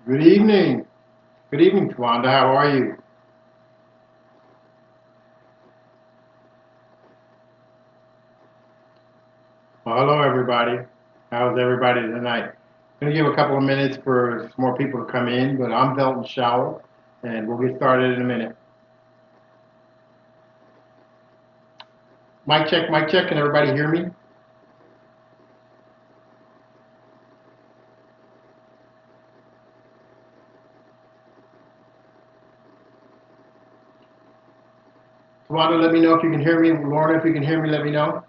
Good evening. Good evening, Tawanda. How are you? Well, hello, everybody. How's everybody tonight? I'm going to give a couple of minutes for some more people to come in, but I'm Velton Showell, and we'll get started in a minute. Mic check, mic check. Can everybody hear me? Tawanda, let me know if you can hear me. Lorna, if you can hear me, let me know.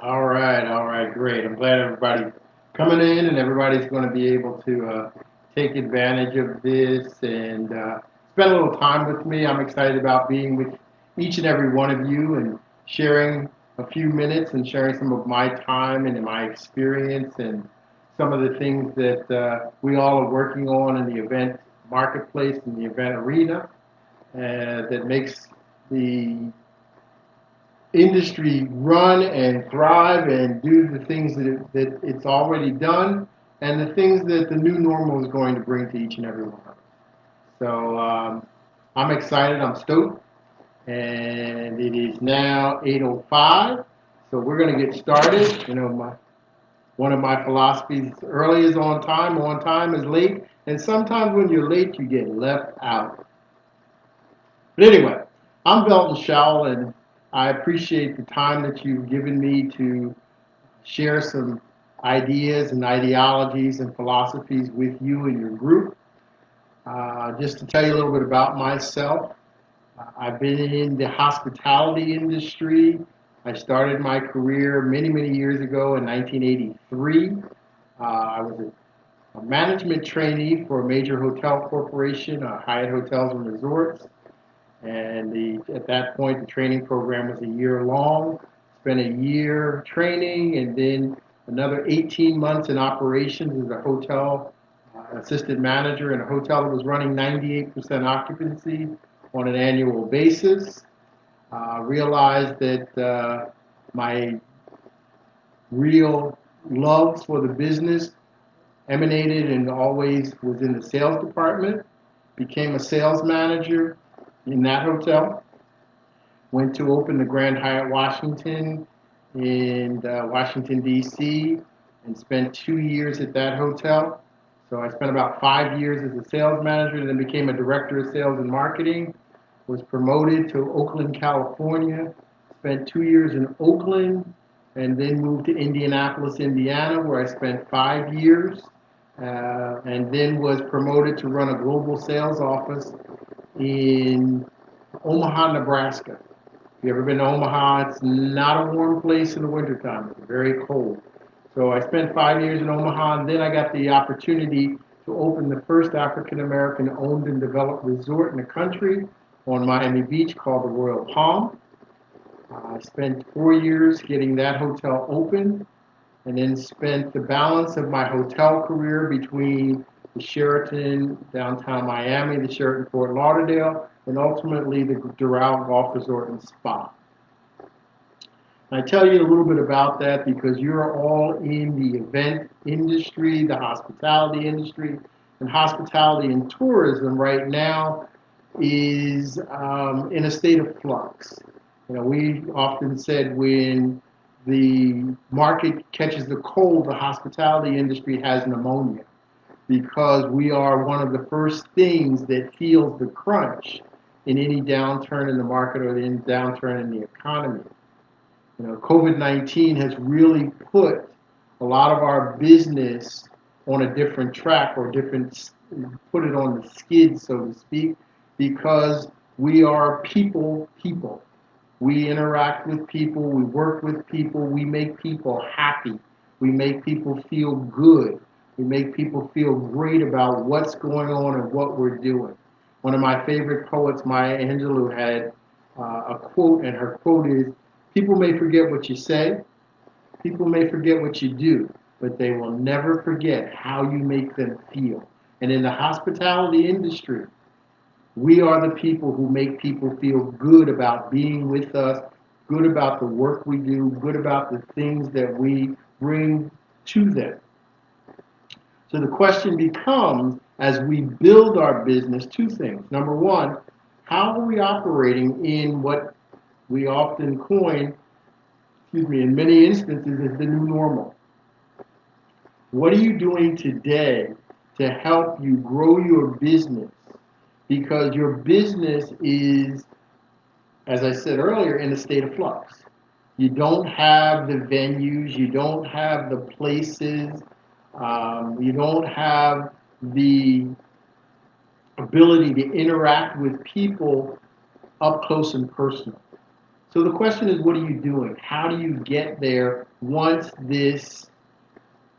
All right, great. I'm glad everybody's coming in and everybody's going to be able to take advantage of this and spend a little time with me. I'm excited about being with each and every one of you and sharing a few minutes and sharing some of my time and my experience and some of the things that we all are working on in the event marketplace, in the event arena, that makes the industry run and thrive and do the things that it's already done and the things that the new normal is going to bring to each and every one of us. So I'm excited. I'm stoked. And it is now 8:05. So we're going to get started. One of my philosophies, early is on time is late. And sometimes when you're late, you get left out. But anyway, I'm Velton Showell, and I appreciate the time that you've given me to share some ideas and ideologies and philosophies with you and your group. Just to tell you a little bit about myself, I've been in the hospitality industry. I started my career many, many years ago in 1983. I was a management trainee for a major hotel corporation, Hyatt Hotels and Resorts. And at that point, the training program was a year long. Spent a year training and then another 18 months in operations as a hotel assistant manager in a hotel that was running 98% occupancy on an annual basis. Realized that my real love for the business emanated and always was in the sales department. Became a sales manager in that hotel. Went to open the Grand Hyatt Washington in Washington, D.C., and spent 2 years at that hotel. So I spent about 5 years as a sales manager and then became a director of sales and marketing. Was promoted to Oakland, California. Spent 2 years in Oakland and then moved to Indianapolis, Indiana, where I spent 5 years. And then was promoted to run a global sales office in Omaha, Nebraska. If you ever been to Omaha, it's not a warm place in the wintertime. It's very cold. So I spent 5 years in Omaha, and then I got the opportunity to open the first African American owned and developed resort in the country on Miami Beach called the Royal Palm. I spent 4 years getting that hotel open, and then spent the balance of my hotel career between the Sheraton downtown Miami, the Sheraton Fort Lauderdale, and ultimately the Doral Golf Resort and Spa. And I tell you a little bit about that because you're all in the event industry, the hospitality industry, and hospitality and tourism right now is in a state of flux. We often said when the market catches the cold, the hospitality industry has pneumonia because we are one of the first things that feels the crunch in any downturn in the market or any downturn in the economy. COVID-19 has really put a lot of our business on a different track or put it on the skid, so to speak, because we are people. We interact with people, we work with people, we make people happy, we make people feel good, we make people feel great about what's going on and what we're doing. One of my favorite poets, Maya Angelou, had a quote, and her quote is, "People may forget what you say, people may forget what you do, but they will never forget how you make them feel." And in the hospitality industry, We are the people who make people feel good about being with us, good about the work we do, good about the things that we bring to them. So the question becomes, as we build our business, two things. Number one, how are we operating in what we often coin, in many instances, is the new normal? What are you doing today to help you grow your business? Because your business is, as I said earlier, in a state of flux. You don't have the venues, you don't have the places, you don't have the ability to interact with people up close and personal. So the question is, what are you doing? How do you get there once this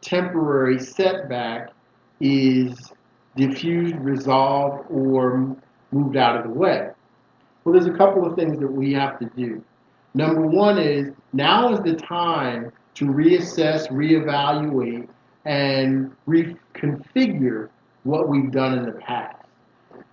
temporary setback is diffused, resolved, or moved out of the way? Well, there's a couple of things that we have to do. Number one is, now is the time to reassess, reevaluate, and reconfigure what we've done in the past.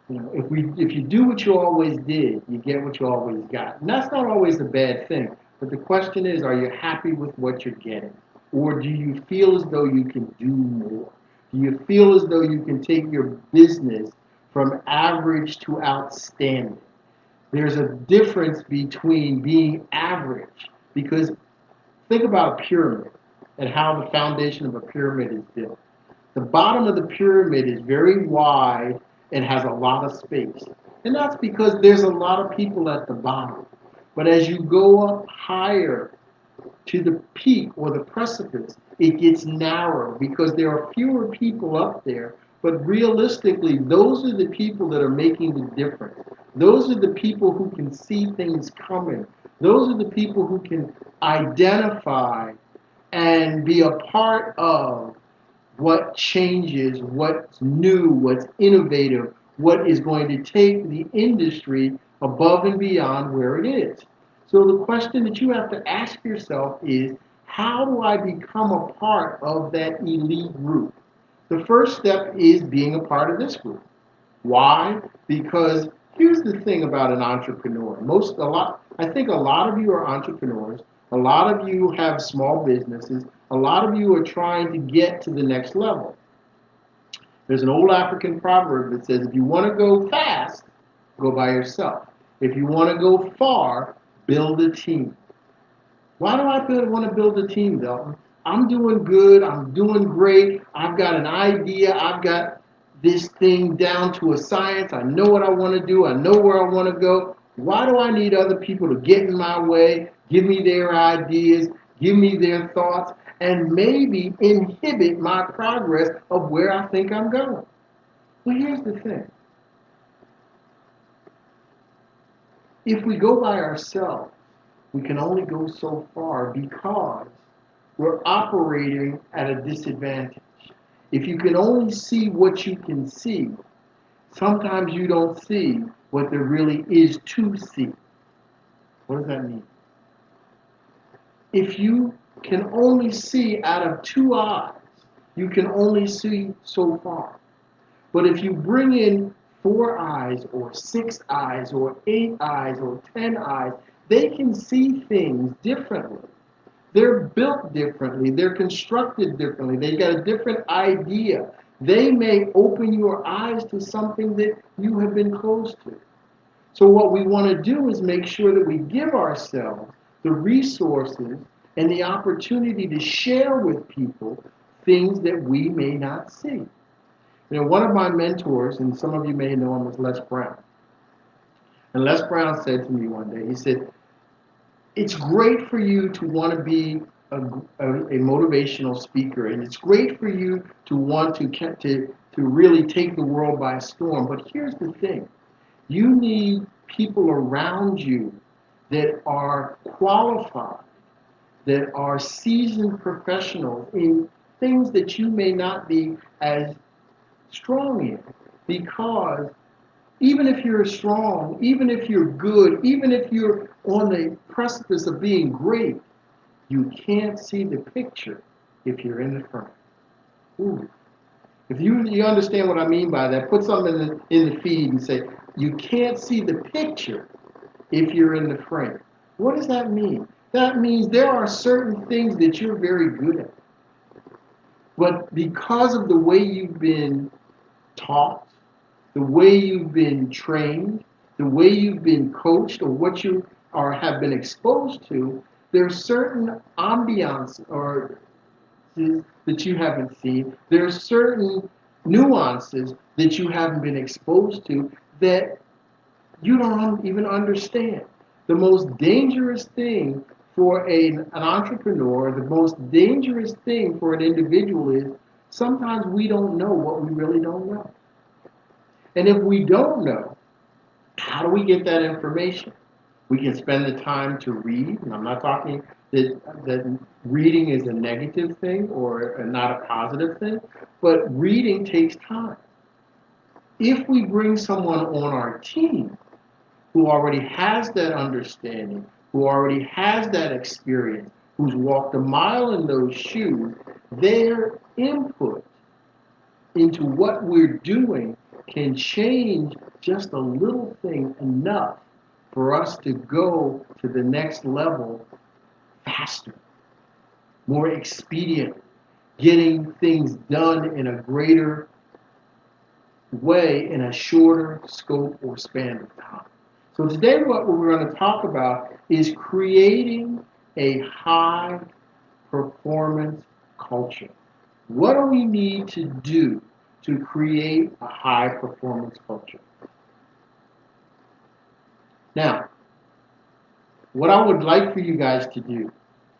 If you do what you always did, you get what you always got. And that's not always a bad thing. But the question is, are you happy with what you're getting? Or do you feel as though you can do more? Do you feel as though you can take your business from average to outstanding? There's a difference between being average, because think about a pyramid and how the foundation of a pyramid is built. The bottom of the pyramid is very wide and has a lot of space. And that's because there's a lot of people at the bottom. But as you go up higher to the peak or the precipice, it gets narrow because there are fewer people up there. But realistically, those are the people that are making the difference. Those are the people who can see things coming. Those are the people who can identify and be a part of what changes, what's new, what's innovative, what is going to take the industry above and beyond where it is. So the question that you have to ask yourself is, how do I become a part of that elite group? The first step is being a part of this group. Why? Because here's the thing about an entrepreneur. I think a lot of you are entrepreneurs. A lot of you have small businesses. A lot of you are trying to get to the next level. There's an old African proverb that says, if you want to go fast, go by yourself. If you want to go far, build a team. Why do I want to build a team, Velton? I'm doing good. I'm doing great. I've got an idea. I've got this thing down to a science. I know what I want to do. I know where I want to go. Why do I need other people to get in my way, give me their ideas, give me their thoughts, and maybe inhibit my progress of where I think I'm going? Well, here's the thing. If we go by ourselves, we can only go so far because we're operating at a disadvantage. If you can only see what you can see, sometimes you don't see what there really is to see. What does that mean? If you can only see out of two eyes, you can only see so far. But if you bring in 4 eyes or 6 eyes or 8 eyes or 10 eyes, they can see things differently. They're built differently. They're constructed differently. They got a different idea. They may open your eyes to something that you have been closed to. So what we want to do is make sure that we give ourselves the resources and the opportunity to share with people things that we may not see. One of my mentors, and some of you may know him, is Les Brown. And Les Brown said to me one day, he said, it's great for you to want to be a motivational speaker, and it's great for you to want to really take the world by storm. But here's the thing. You need people around you that are qualified, that are seasoned professionals in things that you may not be as strong in. Because even if you're strong, even if you're good, even if you're on the precipice of being great, you can't see the picture if you're in the front. Ooh. If you understand what I mean by that, put something in the feed and say, You can't see the picture if you're in the frame. What does that mean? That means there are certain things that you're very good at. But because of the way you've been taught, the way you've been trained, the way you've been coached, or what you are have been exposed to, there's certain ambiance or that you haven't seen. There's certain nuances that you haven't been exposed to that you don't even understand. The most dangerous thing for an entrepreneur, the most dangerous thing for an individual is sometimes we don't know what we really don't know. And if we don't know, how do we get that information? We can spend the time to read, and I'm not talking that reading is a negative thing or not a positive thing, but reading takes time. If we bring someone on our team who already has that understanding, who already has that experience, who's walked a mile in those shoes, their input into what we're doing can change just a little thing enough for us to go to the next level faster, more expedient, getting things done in a greater way in a shorter scope or span of time. So today what we're going to talk about is creating a high performance culture. What do we need to do to create a high performance culture? Now, what I would like for you guys to do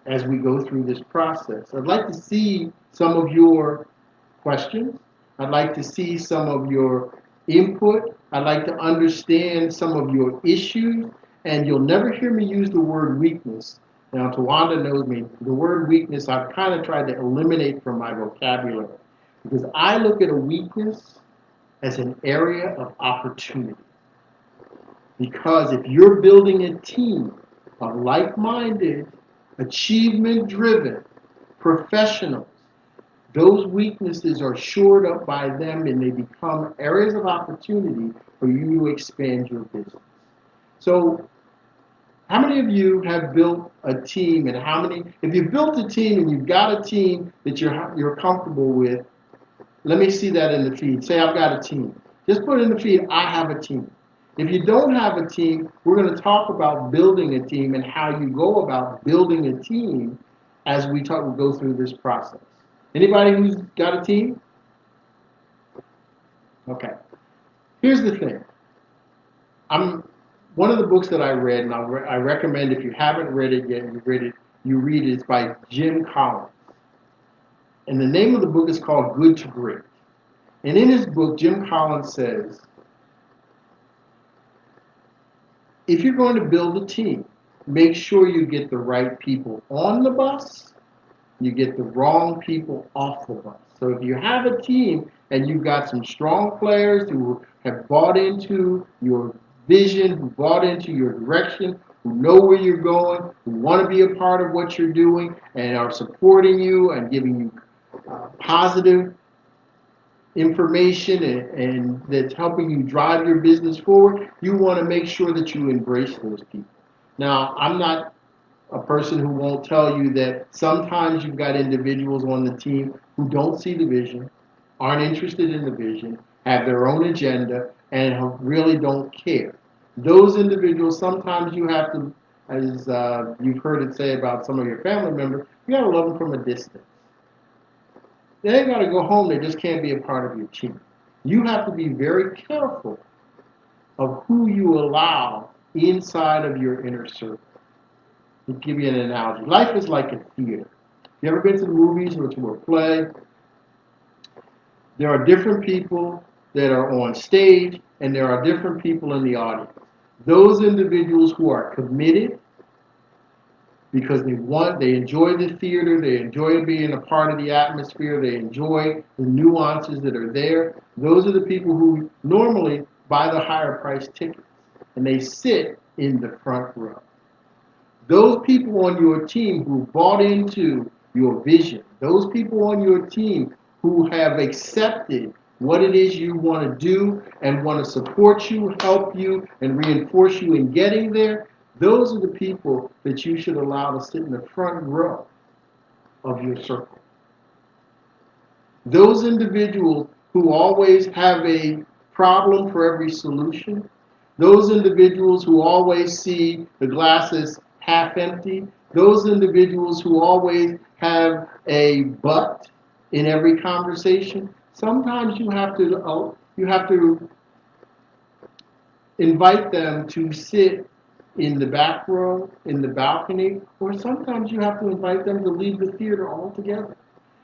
as we go through this process, I'd like to see some of your questions. I'd like to see some of your input. I'd like to understand some of your issues. And you'll never hear me use the word weakness. Now, Tawanda knows me. The word weakness, I've kind of tried to eliminate from my vocabulary because I look at a weakness as an area of opportunity. Because if you're building a team of like-minded, achievement-driven professionals, those weaknesses are shored up by them and they become areas of opportunity for you to expand your business. So, how many of you have built a team, and if you've built a team and you've got a team that you're comfortable with, let me see that in the feed. Say, I've got a team. Just put in the feed, I have a team. If you don't have a team, we're going to talk about building a team and how you go about building a team as we go through this process. Anybody who's got a team? Okay. Here's the thing. One of the books that I read, and I recommend if you haven't read it yet, you read it. It's by Jim Collins. And the name of the book is called Good to Great. And in his book, Jim Collins says, if you're going to build a team, make sure you get the right people on the bus, you get the wrong people off the bus. So if you have a team and you've got some strong players who have bought into your vision, who bought into your direction, who know where you're going, who want to be a part of what you're doing and are supporting you and giving you positive information and that's helping you drive your business forward, you want to make sure that you embrace those people. Now, I'm not a person who won't tell you that sometimes you've got individuals on the team who don't see the vision, aren't interested in the vision, have their own agenda, and really don't care. Those individuals, sometimes you have to, as you've heard it say about some of your family members, you got to love them from a distance. They ain't got to go home. They just can't be a part of your team. You have to be very careful of who you allow inside of your inner circle. To give you an analogy, life is like a theater. You ever been to the movies or to a play? There are different people that are on stage, and there are different people in the audience. Those individuals who are committed because they enjoy the theater, they enjoy being a part of the atmosphere, they enjoy the nuances that are there. Those are the people who normally buy the higher priced tickets, and they sit in the front row. Those people on your team who bought into your vision, those people on your team who have accepted what it is you want to do and want to support you, help you, and reinforce you in getting there, those are the people that you should allow to sit in the front row of your circle. Those individuals who always have a problem for every solution, those individuals who always see the glass as half empty, those individuals who always have a but in every conversation, sometimes you have to invite them to sit in the back row, in the balcony, or sometimes you have to invite them to leave the theater altogether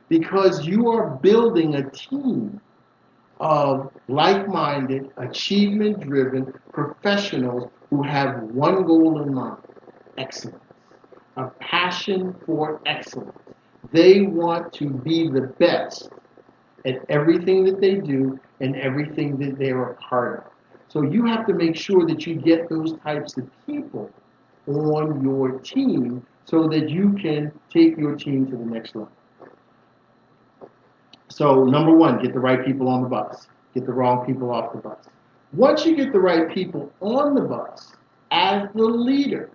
because you are building a team of like-minded, achievement-driven professionals who have one goal in mind: excellence, a passion for excellence. They want to be the best at everything that they do and everything that they are a part of. So you have to make sure that you get those types of people on your team so that you can take your team to the next level. So number one, get the right people on the bus. Get the wrong people off the bus. Once you get the right people on the bus, as the leader,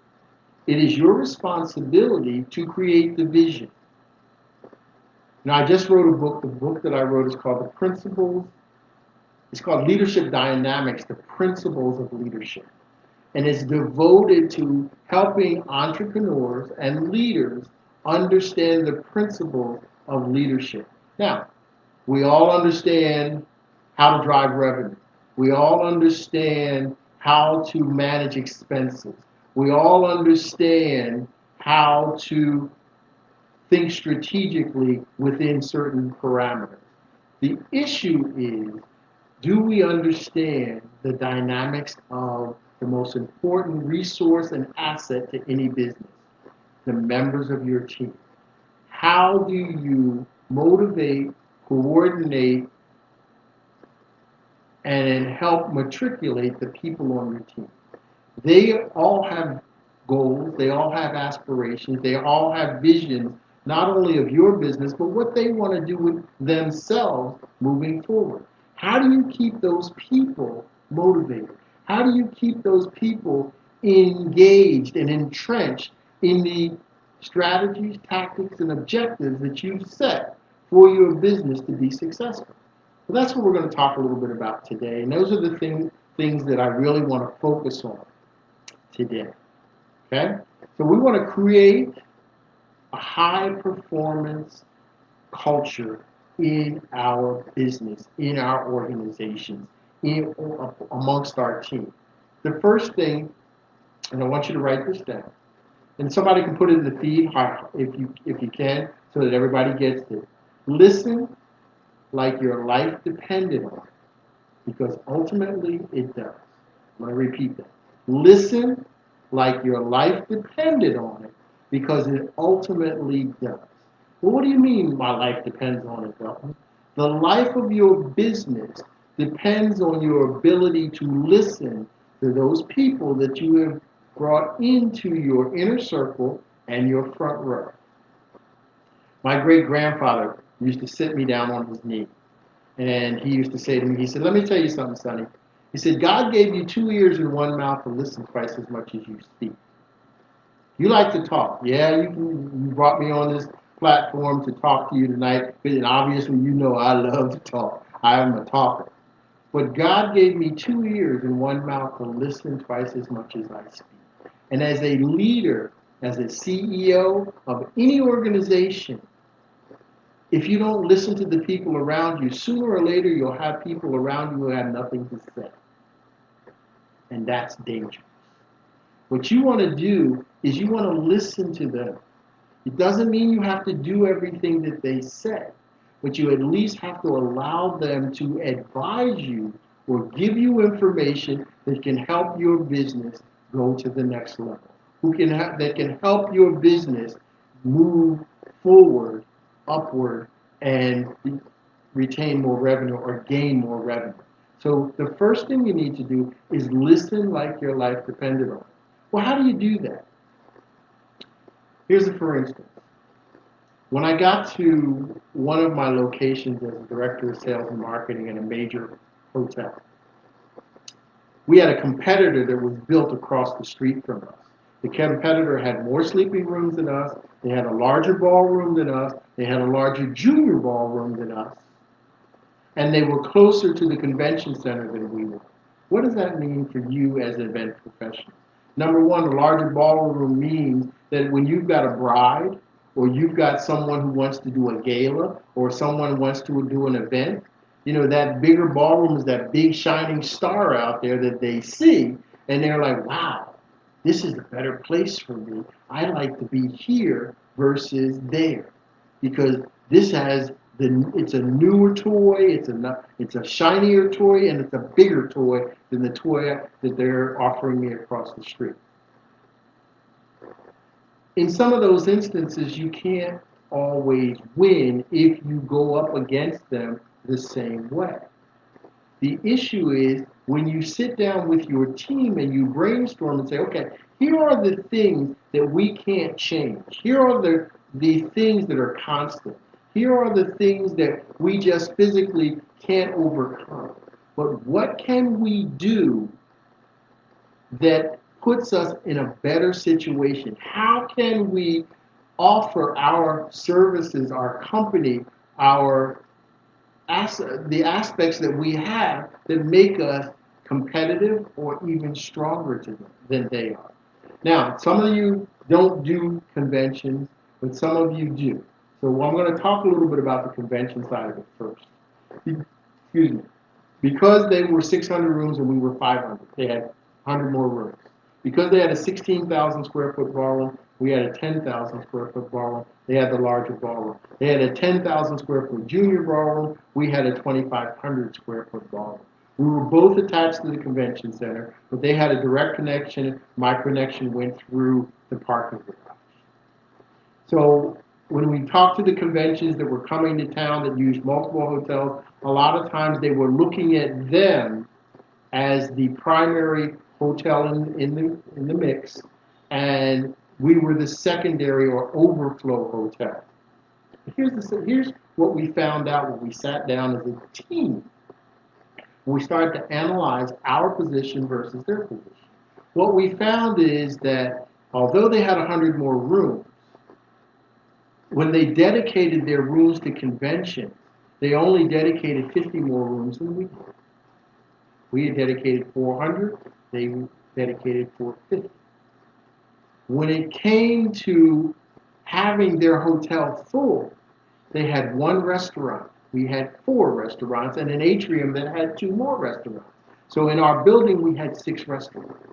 it is your responsibility to create the vision. Now, I just wrote a book. The book that I wrote is called The Principles. It's called Leadership Dynamics, The Principles of Leadership. And it's devoted to helping entrepreneurs and leaders understand the principles of leadership. Now, we all understand how to drive revenue. We all understand how to manage expenses. We all understand how to think strategically within certain parameters. The issue is, do we understand the dynamics of the most important resource and asset to any business? The members of your team. How do you motivate, coordinate, and help matriculate the people on your team? They all have goals, they all have aspirations, they all have visions, not only of your business, but what they want to do with themselves moving forward. How do you keep those people motivated? How do you keep those people engaged and entrenched in the strategies, tactics, and objectives that you've set for your business to be successful? So that's what we're going to talk a little bit about today. And those are the things that I really want to focus on today. Okay? So we want to create a high performance culture in our business, in our organizations, amongst our team. The first thing, and I want you to write this down, and somebody can put it in the feed if you can, so that everybody gets it. Listen like your life depended on it, because ultimately it does. I'm going to repeat that. Listen like your life depended on it, because it ultimately does. Well, what do you mean my life depends on it, Velton? The life of your business depends on your ability to listen to those people that you have brought into your inner circle and your front row. My great-grandfather used to sit me down on his knee, and he used to say to me, he said, "Let me tell you something, Sonny." He said, "God gave you 2 ears and 1 mouth to listen twice as much as you speak. You like to talk. Yeah, you brought me on this platform to talk to you tonight, and obviously you know I love to talk. I am a talker. But God gave me 2 ears and 1 mouth to listen twice as much as I speak." And as a leader, as a CEO of any organization, if you don't listen to the people around you, sooner or later you'll have people around you who have nothing to say. And that's dangerous. What you want to do is you want to listen to them. It doesn't mean you have to do everything that they say, but you at least have to allow them to advise you or give you information that can help your business go to the next level, that can help your business move forward, upward, and retain more revenue or gain more revenue. So the first thing you need to do is listen like your life depended on it. Well, how do you do that? Here's a for instance. When I got to one of my locations as a director of sales and marketing in a major hotel, we had a competitor that was built across the street from us. The competitor had more sleeping rooms than us. They had a larger ballroom than us. They had a larger junior ballroom than us. And they were closer to the convention center than we were. What does that mean for you as an event professional? Number one, a larger ballroom means that when you've got a bride, or you've got someone who wants to do a gala, or someone wants to do an event, you know, that bigger ballroom is that big shining star out there that they see, and they're like, wow, this is a better place for me. I like to be here versus there, because this has it's a newer toy, it's a shinier toy, and it's a bigger toy than the toy that they're offering me across the street. In some of those instances, you can't always win if you go up against them the same way. The issue is when you sit down with your team and you brainstorm and say, okay, here are the things that we can't change. Here are the things that are constant. Here are the things that we just physically can't overcome. But what can we do that puts us in a better situation? How can we offer our services, our company, the aspects that we have that make us competitive or even stronger to them than they are? Now, some of you don't do conventions, but some of you do. So I'm going to talk a little bit about the convention side of it first. Excuse me. Because they were 600 rooms and we were 500, they had 100 more rooms. Because they had a 16,000 square foot ballroom, we had a 10,000 square foot ballroom. They had the larger ballroom. They had a 10,000 square foot junior ballroom. We had a 2,500 square foot ballroom. We were both attached to the convention center, but they had a direct connection. My connection went through the parking garage. So when we talked to the conventions that were coming to town that used multiple hotels, a lot of times they were looking at them as the primary hotel in the mix, and we were the secondary or overflow hotel. Here's what we found out when we sat down as a team. We started to analyze our position versus their position. What we found is that although they had 100 more rooms, when they dedicated their rooms to convention, they only dedicated 50 more rooms than we did. We had dedicated 400, they dedicated 450. When it came to having their hotel full, they had one restaurant. We had 4 restaurants and an atrium that had 2 more restaurants. So in our building, we had 6 restaurants.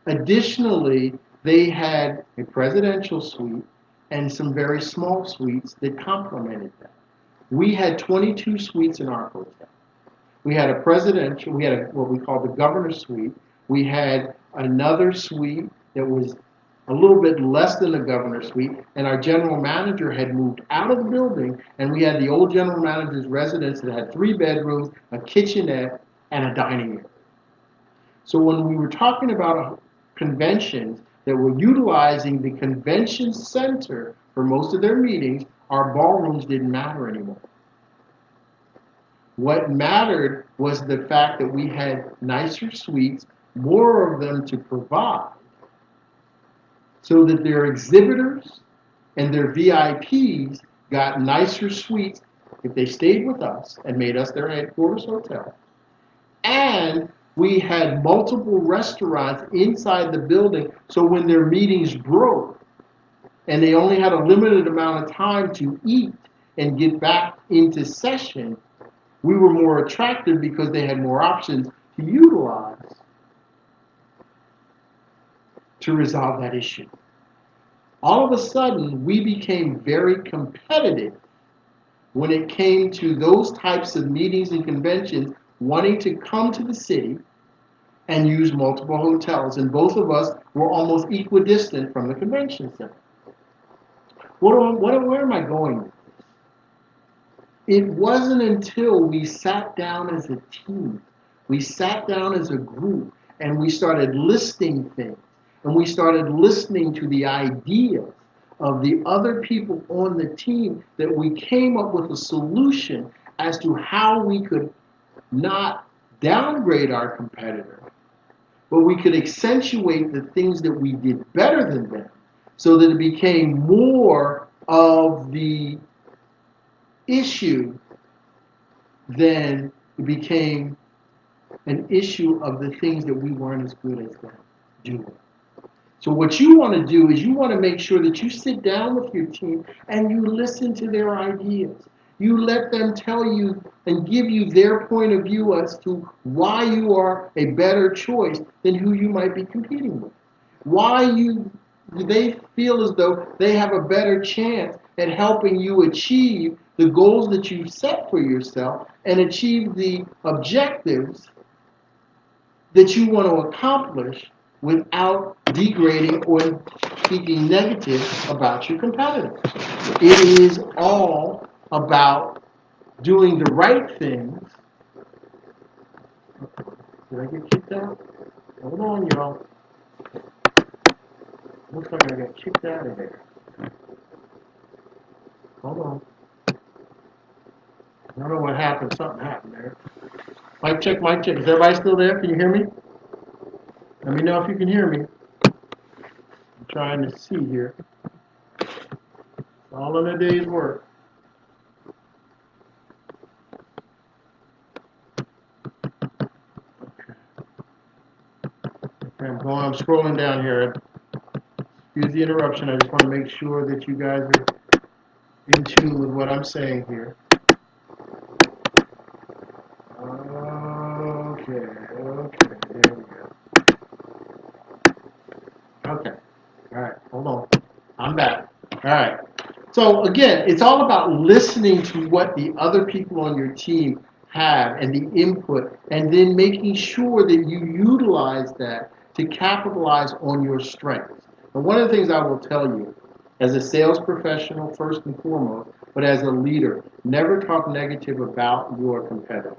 Additionally, they had a presidential suite and some very small suites that complemented that. We had 22 suites in our hotel. We had what we call the governor's suite. We had another suite that was a little bit less than the governor's suite, and our general manager had moved out of the building, and we had the old general manager's residence that had 3 bedrooms, a kitchenette, and a dining area. So when we were talking about conventions that were utilizing the convention center for most of their meetings, our ballrooms didn't matter anymore. What mattered was the fact that we had nicer suites, more of them to provide, so that their exhibitors and their VIPs got nicer suites if they stayed with us and made us their headquarters hotel. And we had multiple restaurants inside the building, so when their meetings broke and they only had a limited amount of time to eat and get back into session, we were more attractive because they had more options to utilize to resolve that issue. All of a sudden, we became very competitive when it came to those types of meetings and conventions wanting to come to the city and use multiple hotels. And both of us were almost equidistant from the convention center. Where am I going with this? It wasn't until we sat down as a team, we sat down as a group, and we started listing things, and we started listening to the ideas of the other people on the team that we came up with a solution as to how we could not downgrade our competitor, but we could accentuate the things that we did better than them so that it became more of the issue than it became an issue of the things that we weren't as good as them doing. So what you want to do is you want to make sure that you sit down with your team and you listen to their ideas. You let them tell you and give you their point of view as to why you are a better choice than who you might be competing with. They feel as though they have a better chance at helping you achieve the goals that you've set for yourself and achieve the objectives that you want to accomplish without degrading or speaking negative about your competitor. It is all about doing the right things. Did I get kicked out? Hold on, y'all. Looks like I got kicked out of there. Hold on. I don't know what happened. Something happened there. Mic check, mic check. Is everybody still there? Can you hear me? Let me know if you can hear me. I'm trying to see here. It's all in a day's work. Okay, I'm scrolling down here. Excuse the interruption. I just want to make sure that you guys are in tune with what I'm saying here. Okay, there we go. Okay, all right, hold on. I'm back. All right. So again, it's all about listening to what the other people on your team have and the input, and then making sure that you utilize that to capitalize on your strengths. And one of the things I will tell you, as a sales professional first and foremost, but as a leader, never talk negative about your competitors,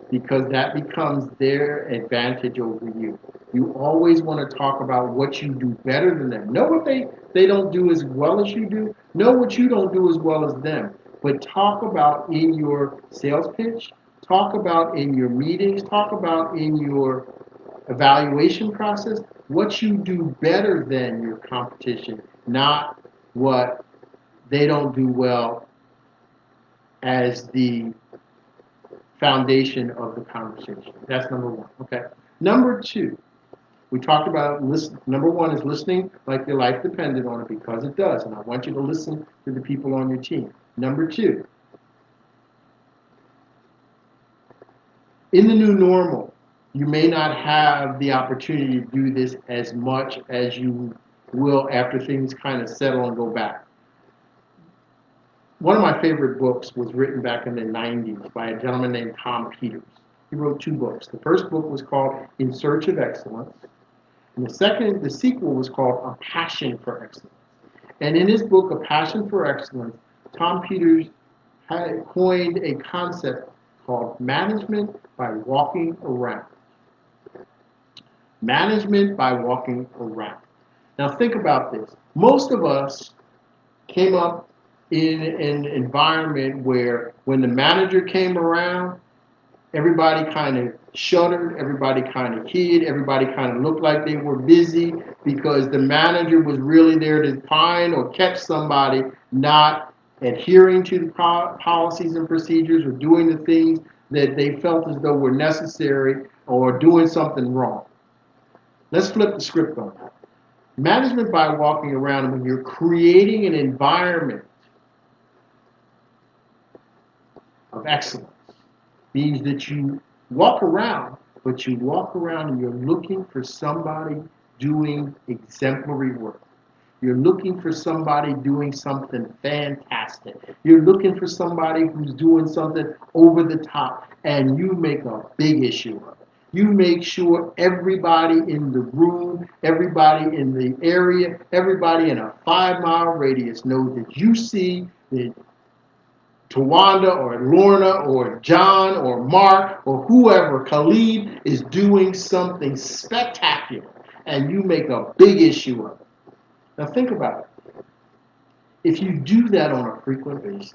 because that becomes their advantage over you. You always want to talk about what you do better than them. Know what they don't do as well as you do. Know what you don't do as well as them. But talk about in your sales pitch, talk about in your meetings, talk about in your evaluation process what you do better than your competition, not what they don't do well as the foundation of the conversation. That's number one. Okay. Number two, we talked about listen. Number one is listening like your life depended on it, because it does. And I want you to listen to the people on your team. Number two, in the new normal, you may not have the opportunity to do this as much as you will after things kind of settle and go back. One of my favorite books was written back in the 90s by a gentleman named Tom Peters. He wrote two books. The first book was called In Search of Excellence, and the sequel was called A Passion for Excellence. And in his book, A Passion for Excellence, Tom Peters had coined a concept called management by walking around. Management by walking around. Now think about this. Most of us came up in an environment where when the manager came around, everybody kind of shuddered, everybody kind of hid, everybody kind of looked like they were busy because the manager was really there to find or catch somebody not adhering to the policies and procedures or doing the things that they felt as though were necessary or doing something wrong. Let's flip the script on that. Management by walking around, when you're creating an environment of excellence, means that you walk around, but you walk around and you're looking for somebody doing exemplary work. You're looking for somebody doing something fantastic. You're looking for somebody who's doing something over the top, and you make a big issue of it. You make sure everybody in the room, everybody in the area, everybody in a 5-mile radius knows that you see that Tawanda or Lorna or John or Mark or whoever, Khalid, is doing something spectacular, and you make a big issue of it. Now think about it. If you do that on a frequent basis,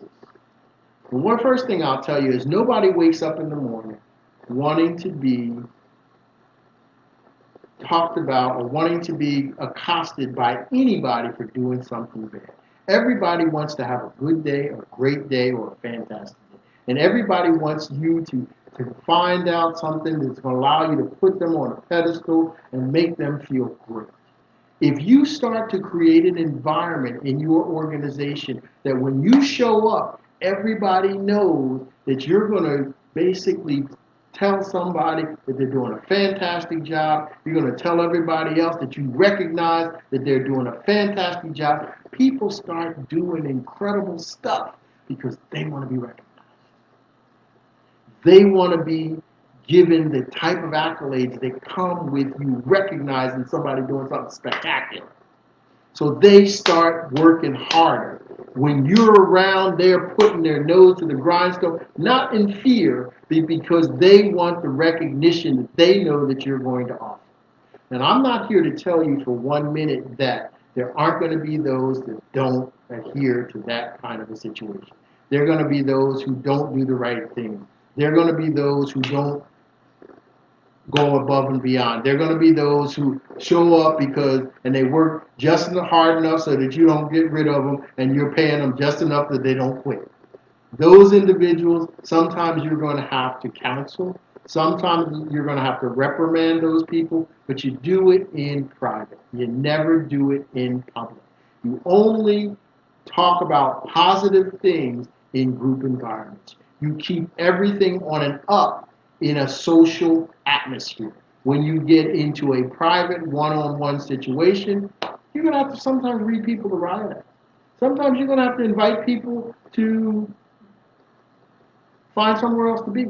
the one first thing I'll tell you is nobody wakes up in the morning wanting to be talked about or wanting to be accosted by anybody for doing something bad. Everybody wants to have a good day, a great day, or a fantastic day. And everybody wants you to find out something that's going to allow you to put them on a pedestal and make them feel great. If you start to create an environment in your organization that when you show up, everybody knows that you're going to basically tell somebody that they're doing a fantastic job. You're going to tell everybody else that you recognize that they're doing a fantastic job. People start doing incredible stuff because they want to be recognized. They want to be given the type of accolades that come with you recognizing somebody doing something spectacular. So they start working harder. When you're around, they're putting their nose to the grindstone, not in fear, but because they want the recognition that they know that you're going to offer. And I'm not here to tell you for 1 minute that there aren't going to be those that don't adhere to that kind of a situation. There are going to be those who don't do the right thing. There are going to be those who don't go above and beyond. There are going to be those who show up and they work just hard enough so that you don't get rid of them and you're paying them just enough that they don't quit. Those individuals, sometimes you're going to have to counsel. Sometimes you're going to have to reprimand those people, but you do it in private. You never do it in public. You only talk about positive things in group environments. You keep everything on an up in a social atmosphere. When you get into a private one-on-one situation, you're going to have to sometimes read people the riot act. Sometimes you're going to have to invite people to find somewhere else to be.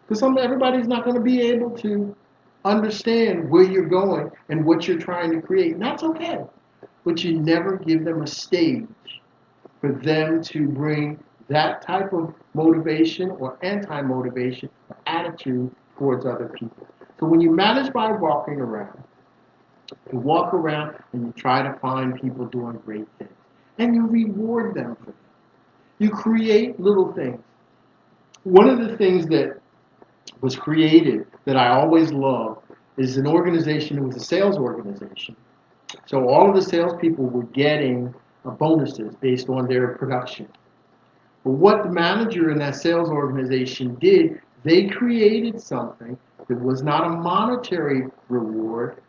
Because everybody's not going to be able to understand where you're going and what you're trying to create. And that's okay. But you never give them a stage for them to bring that type of motivation or anti-motivation or attitude towards other people. So when you manage by walking around, you walk around and you try to find people doing great things. And you reward them for them. You create little things. One of the things that was created that I always loved is an organization. It was a sales organization. So all of the salespeople were getting bonuses based on their production. But what the manager in that sales organization did, they created something that was not a monetary reward,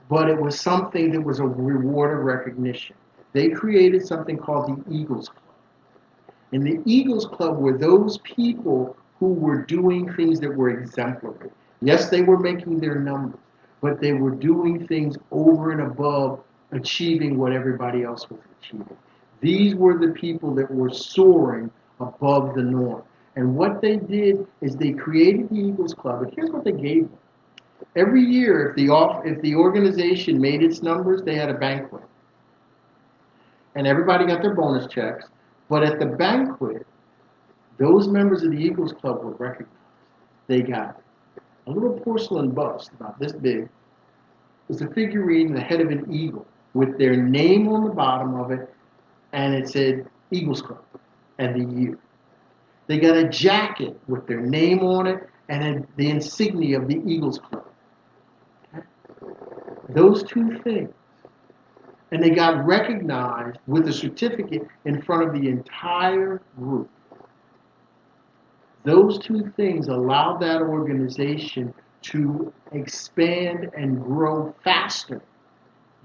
but it was something that was a reward of recognition. They created something called the Eagles Club. And the Eagles Club were those people who were doing things that were exemplary. Yes, they were making their numbers, but they were doing things over and above achieving what everybody else was achieving. These were the people that were soaring above the norm. And what they did is they created the Eagles Club, and here's what they gave them. Every year, if the organization made its numbers, they had a banquet. And everybody got their bonus checks. But at the banquet, those members of the Eagles Club were recognized. They got a little porcelain bust about this big. It was a figurine, the head of an eagle, with their name on the bottom of it, and it said Eagles Club and the year. They got a jacket with their name on it and the insignia of the Eagles Club. Okay? Those two things. And they got recognized with a certificate in front of the entire group. Those two things allowed that organization to expand and grow faster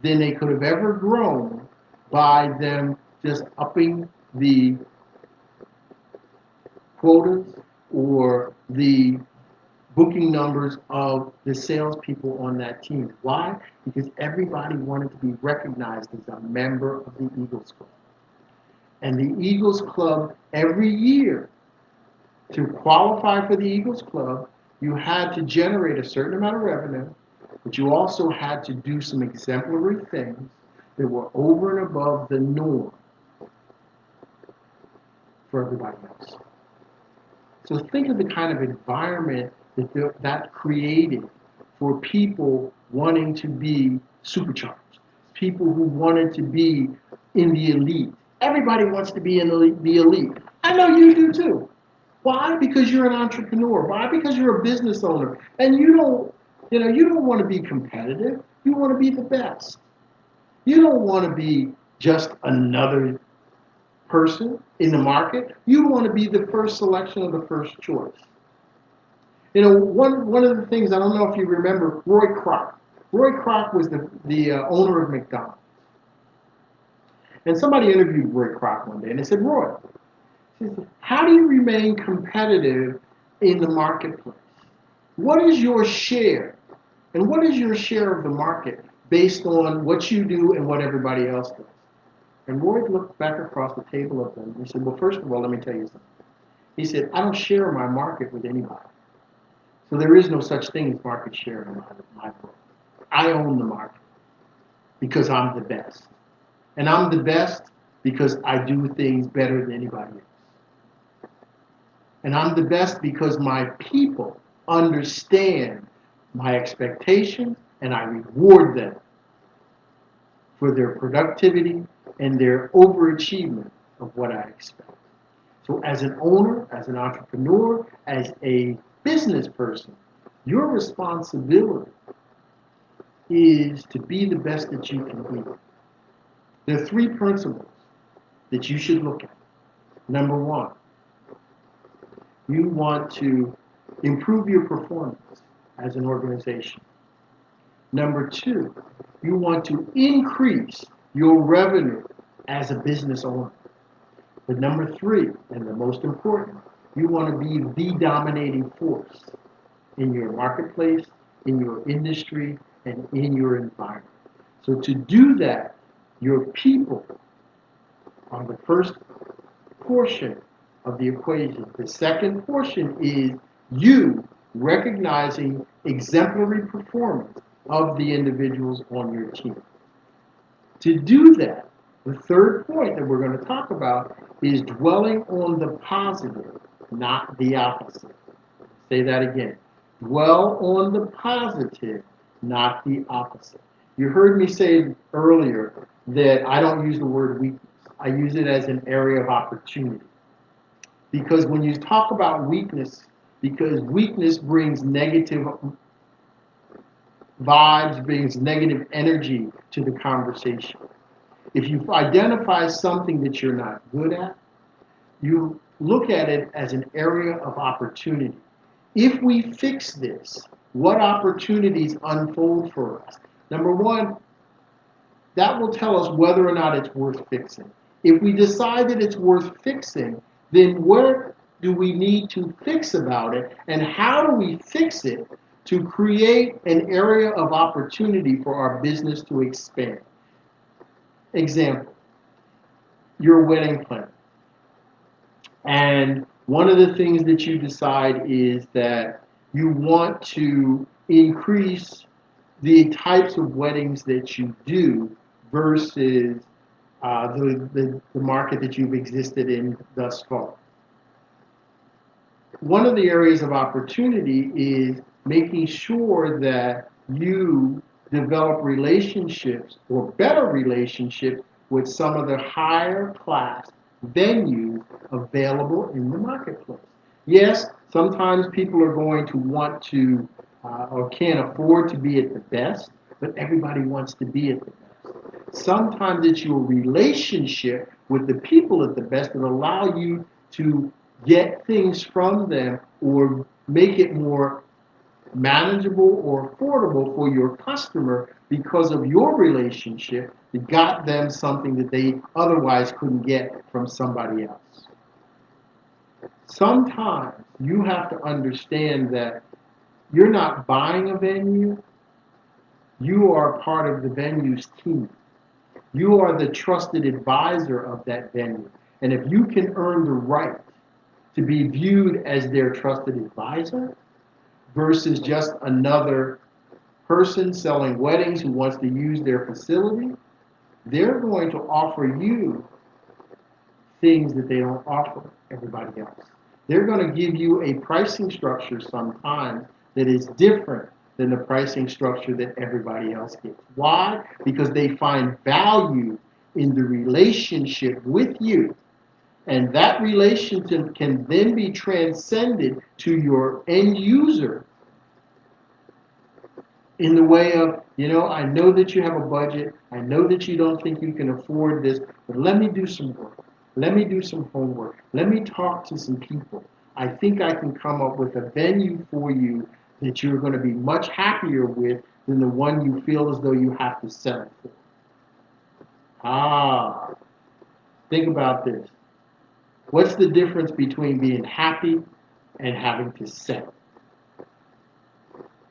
than they could have ever grown by them just upping the quotas or the booking numbers of the salespeople on that team. Why? Because everybody wanted to be recognized as a member of the Eagles Club. And the Eagles Club, every year, to qualify for the Eagles Club, you had to generate a certain amount of revenue, but you also had to do some exemplary things that were over and above the norm for everybody else. So think of the kind of environment that created for people wanting to be supercharged, people who wanted to be in the elite. Everybody wants to be in the elite. I know you do too. Why? Because you're an entrepreneur. Why? Because you're a business owner. And you don't want to be competitive. You want to be the best. You don't want to be just another person in the market. You want to be the first selection of the first choice. One of the things, I don't know if you remember Roy Kroc. Roy Kroc was the owner of McDonald's. And somebody interviewed Roy Kroc one day, and they said, Roy, how do you remain competitive in the marketplace? What is your share? And what is your share of the market based on what you do and what everybody else does? And Roy looked back across the table at them and he said, well, first of all, let me tell you something. He said, I don't share my market with anybody. So there is no such thing as market share in my book. I own the market because I'm the best. And I'm the best because I do things better than anybody else. And I'm the best because my people understand my expectations and I reward them for their productivity and their overachievement of what I expect. So as an owner, as an entrepreneur, as a business person, your responsibility is to be the best that you can be. There are three principles that you should look at. Number one, you want to improve your performance as an organization. Number two, you want to increase your revenue as a business owner. But number three, and the most important, you want to be the dominating force in your marketplace, in your industry, and in your environment. So to do that, your people are the first portion of the equation. The second portion is you recognizing exemplary performance of the individuals on your team. To do that, the third point that we're going to talk about is dwelling on the positive, not the opposite. Say that again. Dwell on the positive, not the opposite. You heard me say earlier that I don't use the word weakness. I use it as an area of opportunity. Because when you talk about weakness, because weakness brings negative vibes, brings negative energy to the conversation. If you identify something that you're not good at, you look at it as an area of opportunity. If we fix this, what opportunities unfold for us? Number one, that will tell us whether or not it's worth fixing. If we decide that it's worth fixing, then what do we need to fix about it, and how do we fix it to create an area of opportunity for our business to expand? Example, your wedding plan. And one of the things that you decide is that you want to increase the types of weddings that you do versus the market that you've existed in thus far. One of the areas of opportunity is making sure that you develop relationships or better relationships with some of the higher class venues available in the marketplace. Yes, sometimes people are going to want to or can't afford to be at the best, but everybody wants to be at the best. Sometimes it's your relationship with the people at the best that allow you to get things from them or make it more manageable or affordable for your customer because of your relationship that got them something that they otherwise couldn't get from somebody else. Sometimes you have to understand that you're not buying a venue, you are part of the venue's team. You are the trusted advisor of that venue. And if you can earn the right to be viewed as their trusted advisor versus just another person selling weddings who wants to use their facility, they're going to offer you things that they don't offer everybody else. They're going to give you a pricing structure sometimes that is different than the pricing structure that everybody else gets. Why? Because they find value in the relationship with you. And that relationship can then be transcended to your end user in the way of, I know that you have a budget. I know that you don't think you can afford this, but let me do some work. Let me do some homework. Let me talk to some people. I think I can come up with a venue for you that you're going to be much happier with than the one you feel as though you have to settle for. Think about this. What's the difference between being happy and having to settle?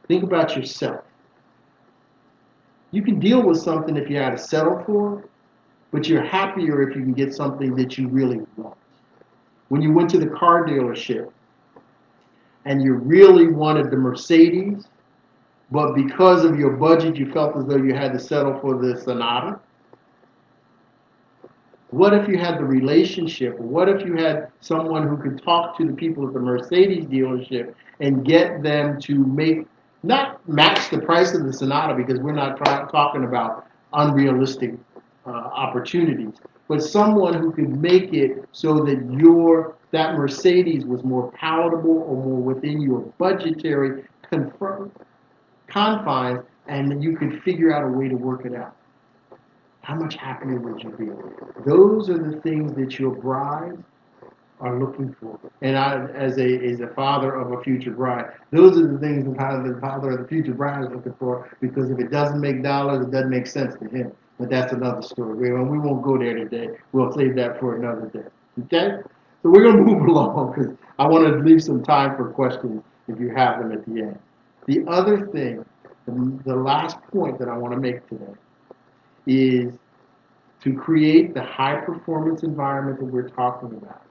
Think about yourself. You can deal with something if you had to settle for, but you're happier if you can get something that you really want. When you went to the car dealership and you really wanted the Mercedes, but because of your budget, you felt as though you had to settle for the Sonata. What if you had the relationship? What if you had someone who could talk to the people at the Mercedes dealership and get them to not match the price of the Sonata, because we're not talking about unrealistic opportunities, but someone who could make it so that that Mercedes was more palatable or more within your budgetary confines, and you could figure out a way to work it out. How much happier would you be? Those are the things that your brides are looking for. And I, as a father of a future bride, those are the things the father of the future bride is looking for, because if it doesn't make dollars, it doesn't make sense to him. But that's another story. We won't go there today. We'll save that for another day. Okay? So we're going to move along, because I want to leave some time for questions if you have them at the end. The other thing, the last point that I want to make today, is to create the high performance environment that we're talking about.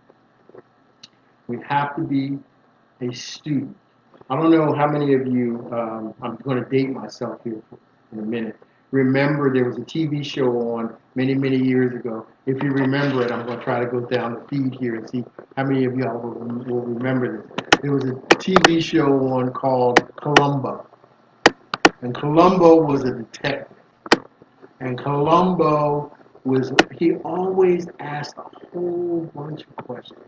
We have to be a student. I don't know how many of you, I'm going to date myself here in a minute. Remember, there was a TV show on many, many years ago. If you remember it, I'm going to try to go down the feed here and see how many of y'all will remember this. There was a TV show on called Columbo. And Columbo was a detective. And Columbo he always asked a whole bunch of questions.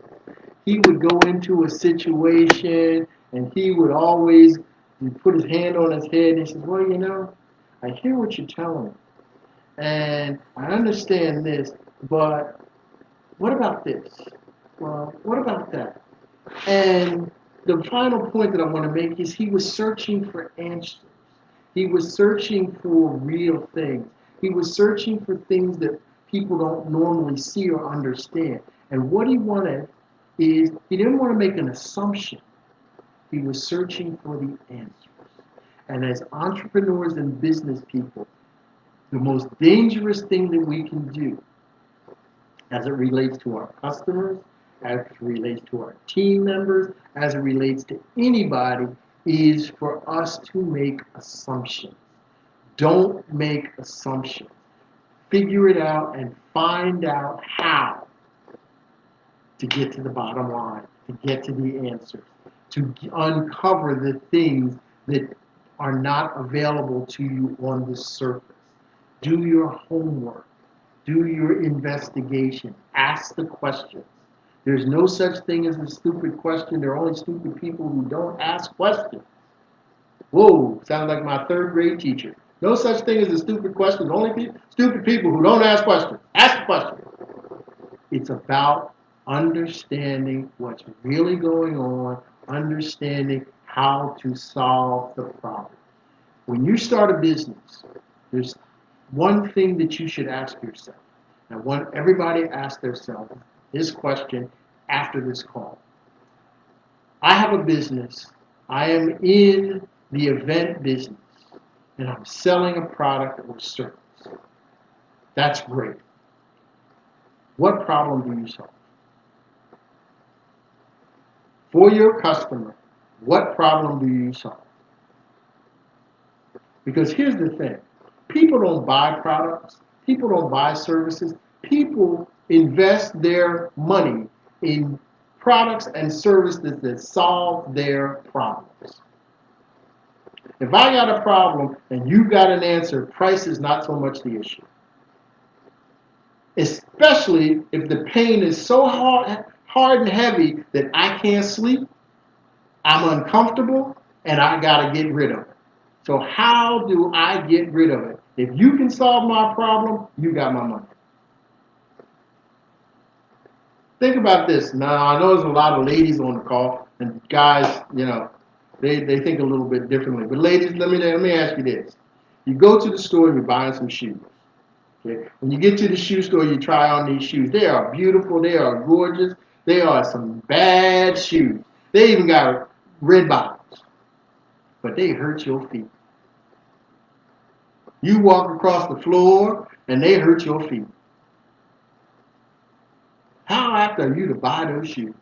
He would go into a situation and he would always put his hand on his head and he says, well, I hear what you're telling me. And I understand this, but what about this? Well, what about that? And the final point that I want to make is he was searching for answers. He was searching for real things. He was searching for things that people don't normally see or understand. And what he wanted is, he didn't want to make an assumption. He was searching for the answers. And as entrepreneurs and business people, the most dangerous thing that we can do as it relates to our customers, as it relates to our team members, as it relates to anybody, is for us to make assumptions. Don't make assumptions. Figure it out and find out how to get to the bottom line, to get to the answers, to uncover the things that are not available to you on the surface. Do your homework. Do your investigation. Ask the questions. There's no such thing as a stupid question. There are only stupid people who don't ask questions. Whoa, sounds like my third grade teacher. No such thing as a stupid question. Only stupid people who don't ask questions. Ask the question. It's about understanding what's really going on, understanding how to solve the problem. When you start a business, there's one thing that you should ask yourself. I want everybody to ask themselves this question after this call. I have a business. I am in the event business, and I'm selling a product or service. That's great. What problem do you solve? For your customer, what problem do you solve? Because here's the thing. People don't buy products. People don't buy services. People invest their money in products and services that solve their problems. If I got a problem and you got an answer, price is not so much the issue. Especially if the pain is so hard and heavy that I can't sleep, I'm uncomfortable, and I got to get rid of it. So how do I get rid of it? If you can solve my problem, you got my money. Think about this. Now, I know there's a lot of ladies on the call, and guys, they think a little bit differently. But ladies, let me ask you this. You go to the store and you're buying some shoes. Okay? When you get to the shoe store, you try on these shoes. They are beautiful. They are gorgeous. They are some bad shoes. They even got red bottoms. But they hurt your feet. You walk across the floor and they hurt your feet. How apt are you to buy those shoes?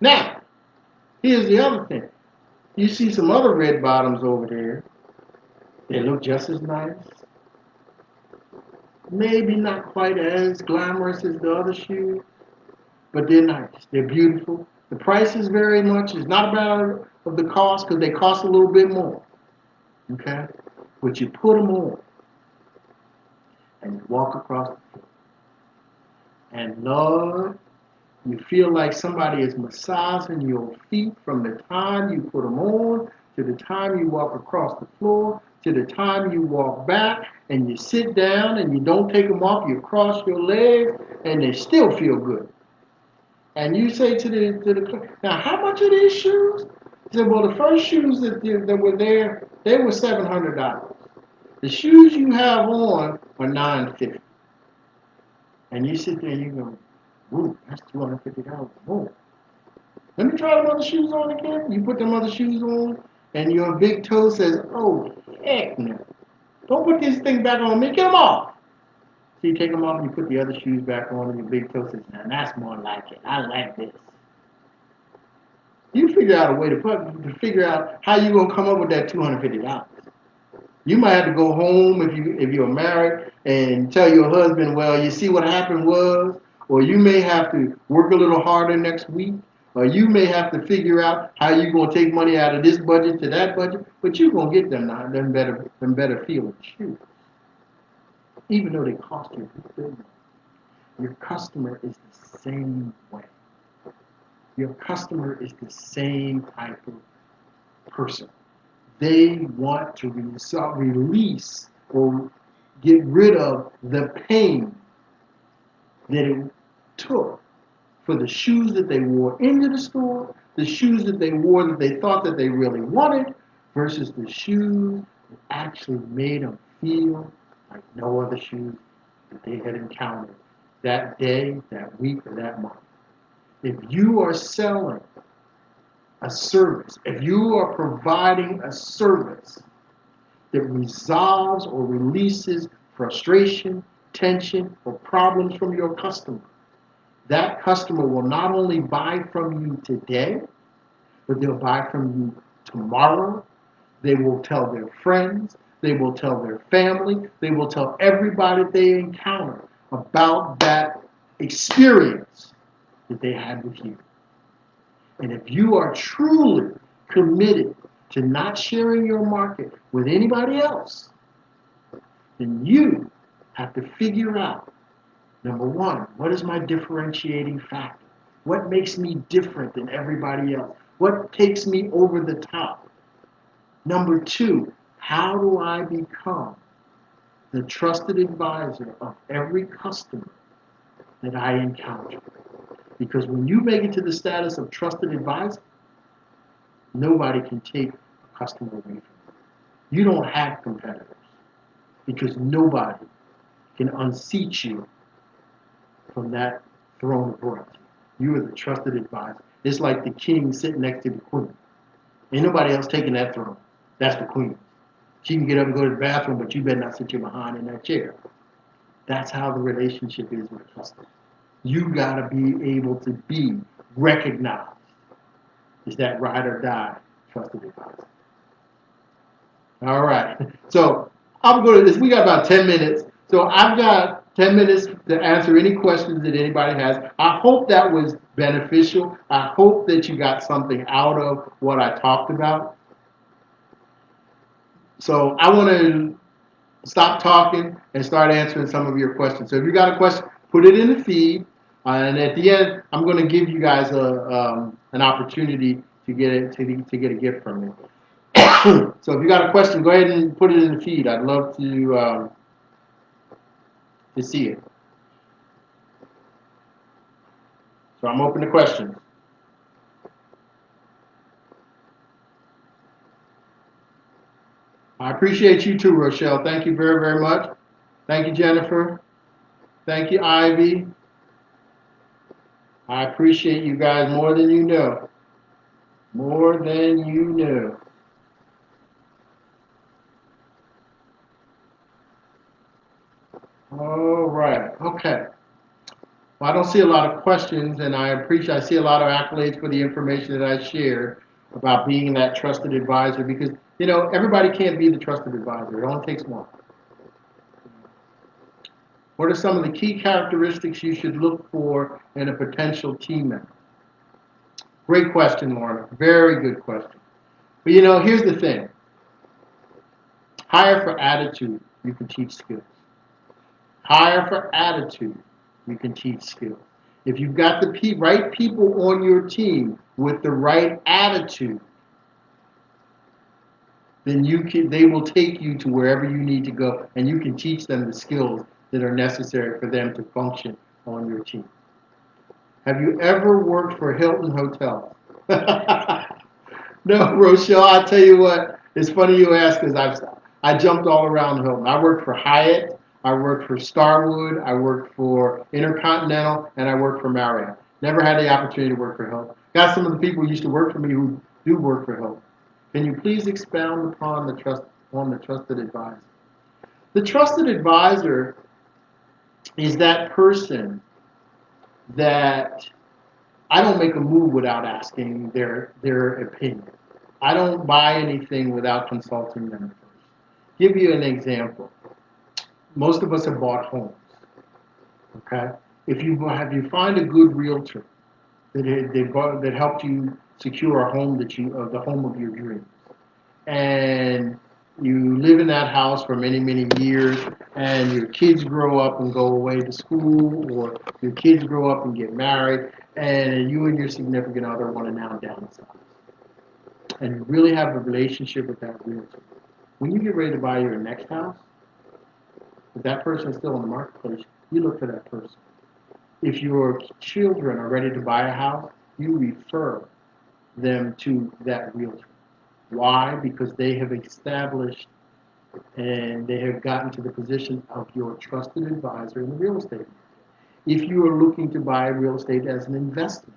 Now, here's the other thing. You see some other red bottoms over there. They look just as nice. Maybe not quite as glamorous as the other shoes, but they're nice. They're beautiful. The price is very much, it's not about of the cost because they cost a little bit more. Okay? But you put them on and you walk across the floor. And Lord, you feel like somebody is massaging your feet from the time you put them on to the time you walk across the floor to the time you walk back and you sit down and you don't take them off, you cross your legs and they still feel good. And you say to the now how much are these shoes? He said, well, the first shoes that were there, they were $700. The shoes you have on are $950. And you sit there and you go, ooh, that's $250 more. Let me try them other shoes on again. You put them other shoes on, and your big toe says, oh, heck no. Don't put this thing back on me. Get them off. So you take them off and you put the other shoes back on, and your big toe says, now that's more like it. I like this. You figure out a way to figure out how you're going to come up with that $250. You might have to go home if you're married and tell your husband, well, you see what happened was, or you may have to work a little harder next week, or you may have to figure out how you're going to take money out of this budget to that budget, but you're going to get them now, them better feeling shoes, even though they cost you $50. Your customer is the same way. Your customer is the same type of person. They want to release or get rid of the pain that it took for the shoes that they wore into the store, the shoes that they wore that they thought that they really wanted, versus the shoes that actually made them feel like no other shoes that they had encountered that day, that week, or that month. If you are selling a service, if you are providing a service that resolves or releases frustration, tension, or problems from your customer, that customer will not only buy from you today, but they'll buy from you tomorrow. They will tell their friends, they will tell their family, they will tell everybody they encounter about that experience that they had with you. And if you are truly committed to not sharing your market with anybody else, then you have to figure out, number one, what is my differentiating factor? What makes me different than everybody else? What takes me over the top? Number two, how do I become the trusted advisor of every customer that I encounter? Because when you make it to the status of trusted advisor, nobody can take a customer away from you. You don't have competitors because nobody can unseat you from that throne of royalty. You are the trusted advisor. It's like the king sitting next to the queen. Ain't nobody else taking that throne. That's the queen. She can get up and go to the bathroom, but you better not sit your behind in that chair. That's how the relationship is with a customer. You got to be able to be recognized as that ride or die trusted advisor. All right. So I'm going to this. We got about 10 minutes. So I've got 10 minutes to answer any questions that anybody has. I hope that was beneficial. I hope that you got something out of what I talked about. So I want to stop talking and start answering some of your questions. So if you got a question, put it in the feed, and at the end, I'm going to give you guys an opportunity to get it to get a gift from me. So if you got a question, go ahead and put it in the feed. I'd love to see it. So I'm open to questions. I appreciate you too, Rochelle. Thank you very, very much. Thank you, Jennifer. Thank you, Ivy. I appreciate you guys more than you know. More than you know. All right. Okay. Well, I don't see a lot of questions, and I see a lot of accolades for the information that I shared about being that trusted advisor because, everybody can't be the trusted advisor. It only takes one. What are some of the key characteristics you should look for in a potential team member? Great question, Lorna. Very good question. But here's the thing. Hire for attitude, you can teach skills. Hire for attitude, you can teach skills. If you've got the right people on your team with the right attitude, then they will take you to wherever you need to go, and you can teach them the skills that are necessary for them to function on your team. Have you ever worked for Hilton Hotels? No, Rochelle, I'll tell you what. It's funny you ask because I jumped all around Hilton. I worked for Hyatt, I worked for Starwood, I worked for Intercontinental, and I worked for Marriott. Never had the opportunity to work for Hilton. Got some of the people who used to work for me who do work for Hilton. Can you please expound upon the trusted advisor? The trusted advisor is that person that I don't make a move without asking their opinion. I don't buy anything without consulting them first. Give you an example. Most of us have bought homes. Okay, if you find a good realtor that helped you secure a home the home of your dreams, and you live in that house for many, many years, and your kids grow up and go away to school, or your kids grow up and get married, and you and your significant other want to now downsize, and you really have a relationship with that realtor. When you get ready to buy your next house, if that person is still in the marketplace, you look for that person. If your children are ready to buy a house, you refer them to that realtor. Why? Because they have established and they have gotten to the position of your trusted advisor in the real estate market. If you are looking to buy real estate as an investment,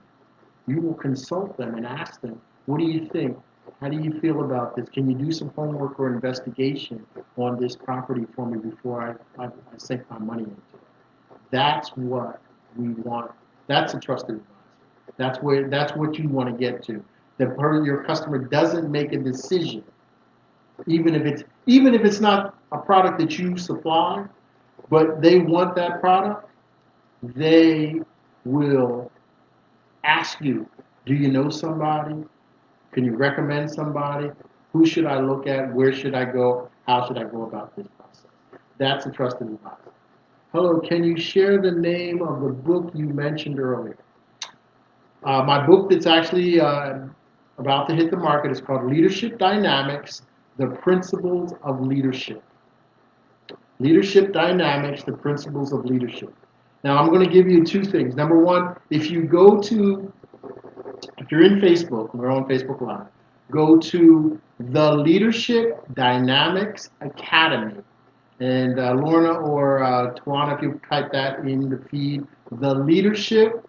you will consult them and ask them, what do you think? How do you feel about this? Can you do some homework or investigation on this property for me before I sink my money into it? That's what we want. That's a trusted advisor. That's what you want to get to. Your customer doesn't make a decision, even if it's not a product that you supply, but they want that product. They will ask you, do you know somebody? Can you recommend somebody? Who should I look at? Where should I go? How should I go about this process? That's a trusted advisor. Hello, can you share the name of the book you mentioned earlier? My book that's actually about to hit the market is called Leadership Dynamics, The Principles of Leadership. Leadership Dynamics, The Principles of Leadership. Now, I'm going to give you two things. Number one, if you're in Facebook, we're on Facebook Live, go to the Leadership Dynamics Academy. And Lorna or Tawana, if you type that in the feed, the Leadership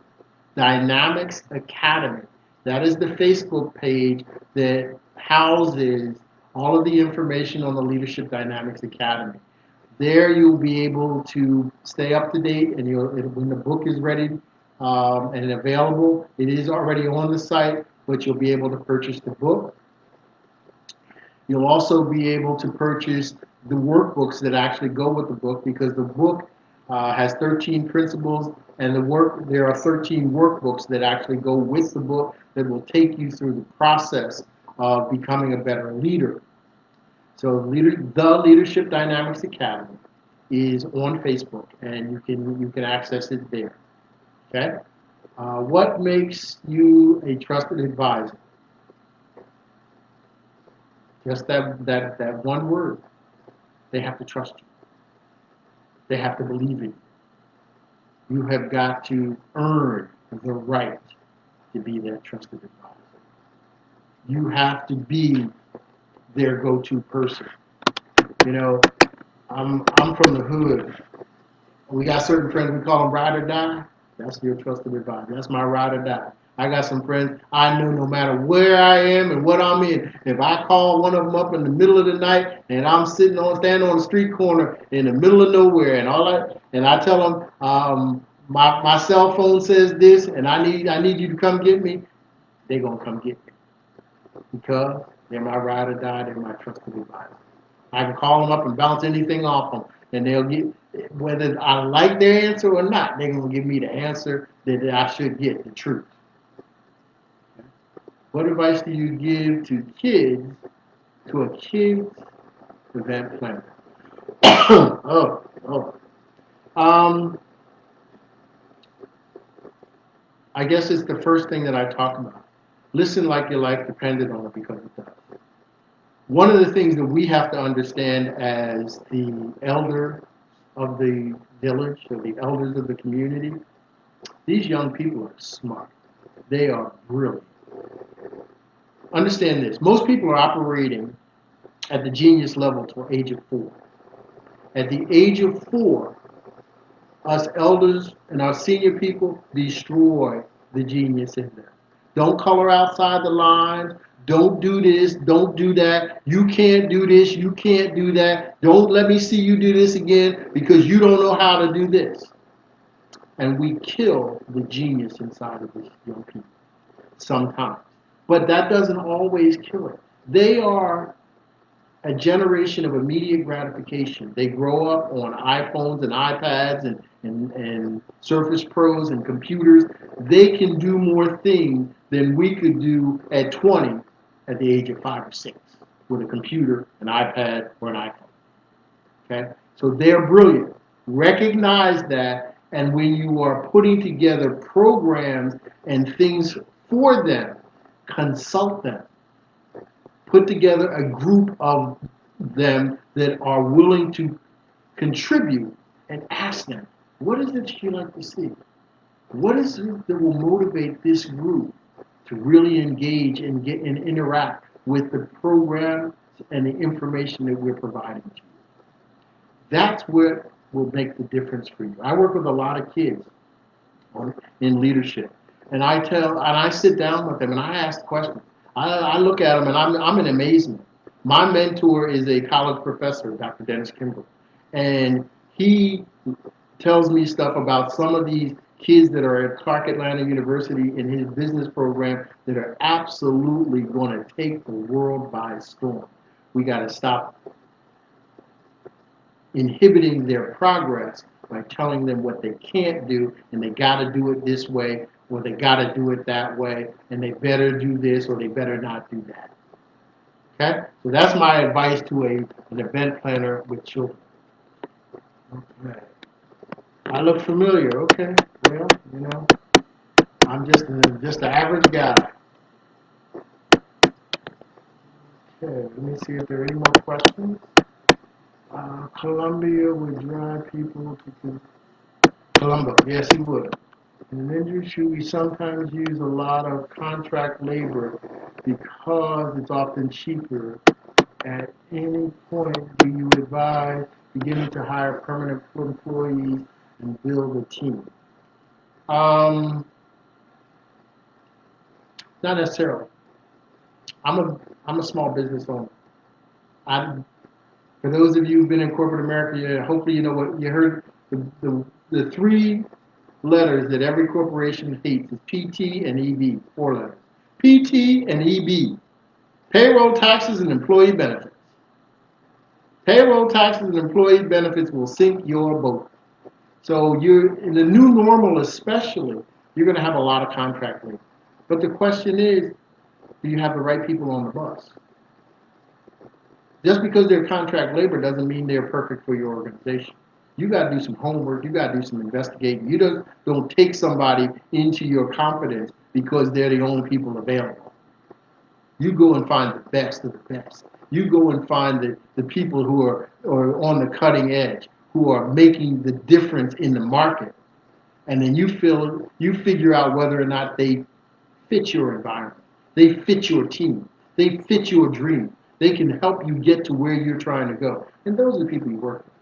Dynamics Academy. That is the Facebook page that houses all of the information on the Leadership Dynamics Academy. There you'll be able to stay up to date, and when the book is ready and available, it is already on the site, but you'll be able to purchase the book. You'll also be able to purchase the workbooks that actually go with the book, because the book has 13 principles, and there are 13 workbooks that actually go with the book that will take you through the process of becoming a better leader. So the Leadership Dynamics Academy is on Facebook, and you can access it there. Okay. What makes you a trusted advisor? Just that one word. They have to trust you. They have to believe in you. You have got to earn the right to be that trusted advisor. You have to be their go-to person. You know, I'm from the hood. We got certain friends, we call them ride or die. That's your trusted advisor. That's my ride or die. I got some friends I know no matter where I am and what I'm in. If I call one of them up in the middle of the night and I'm standing on the street corner in the middle of nowhere and I tell them my cell phone says this and I need you to come get me, they're gonna come get me because they're my ride or die. They're my trusted advisor. I can call them up and bounce anything off them, and they'll get, whether I like their answer or not, they're going to give me the answer that I should get, the truth. What advice do you give to a kid's event planner? oh. Um, I guess it's the first thing that I talk about. Listen like your life depended on it because it does. One of the things that we have to understand as the elder of the village or the elders of the community, these young people are smart. They are brilliant. Understand this. Most people are operating at the genius level till age of 4. At the age of 4, us elders and our senior people destroy the genius in them. Don't color outside the lines. Don't do this. Don't do that. You can't do this. You can't do that. Don't let me see you do this again because you don't know how to do this. And we kill the genius inside of these young people sometimes. But that doesn't always kill it. They are a generation of immediate gratification. They grow up on iPhones and iPads and Surface Pros and computers. They can do more things than we could do at 20 at the age of 5 or 6 with a computer, an iPad, or an iPhone. Okay? So they're brilliant. Recognize that, and when you are putting together programs and things for them, consult them. Put together a group of them that are willing to contribute and ask them, what is it you like to see? What is it that will motivate this group to really engage and get and interact with the program and the information that we're providing to you? That's what will make the difference for you. I work with a lot of kids in leadership, and I sit down with them and I ask questions. I look at them and I'm in amazement. My mentor is a college professor, Dr. Dennis Kimball, and he tells me stuff about some of these kids that are at Clark Atlanta University in his business program that are absolutely going to take the world by storm. We got to stop inhibiting their progress by telling them what they can't do and they got to do it this way or they got to do it that way and they better do this or they better not do that. Okay? So that's my advice to an event planner with children. Okay. I look familiar. Okay. Well, I'm just an average guy. Okay. Let me see if there are any more questions. Columbia would drive people to Colombo. Yes, he would. In the industry, we sometimes use a lot of contract labor because it's often cheaper. At any point, do you advise beginning to hire permanent employees and build a team? Not necessarily. I'm a small business owner. I, for those of you who've been in corporate America, hopefully you know what you heard. The 3 letters that every corporation hates is PT and EB. 4 letters. PT and EB. Payroll taxes and employee benefits. Payroll taxes and employee benefits will sink your boat. So you're in the new normal, especially, you're going to have a lot of contract labor. But the question is, do you have the right people on the bus? Just because they're contract labor doesn't mean they're perfect for your organization. You got to do some homework. You got to do some investigating. You don't take somebody into your confidence because they're the only people available. You go and find the best of the best. You go and find the people who are on the cutting edge, who are making the difference in the market. And then you figure out whether or not they fit your environment. They fit your team. They fit your dream. They can help you get to where you're trying to go. And those are the people you work with.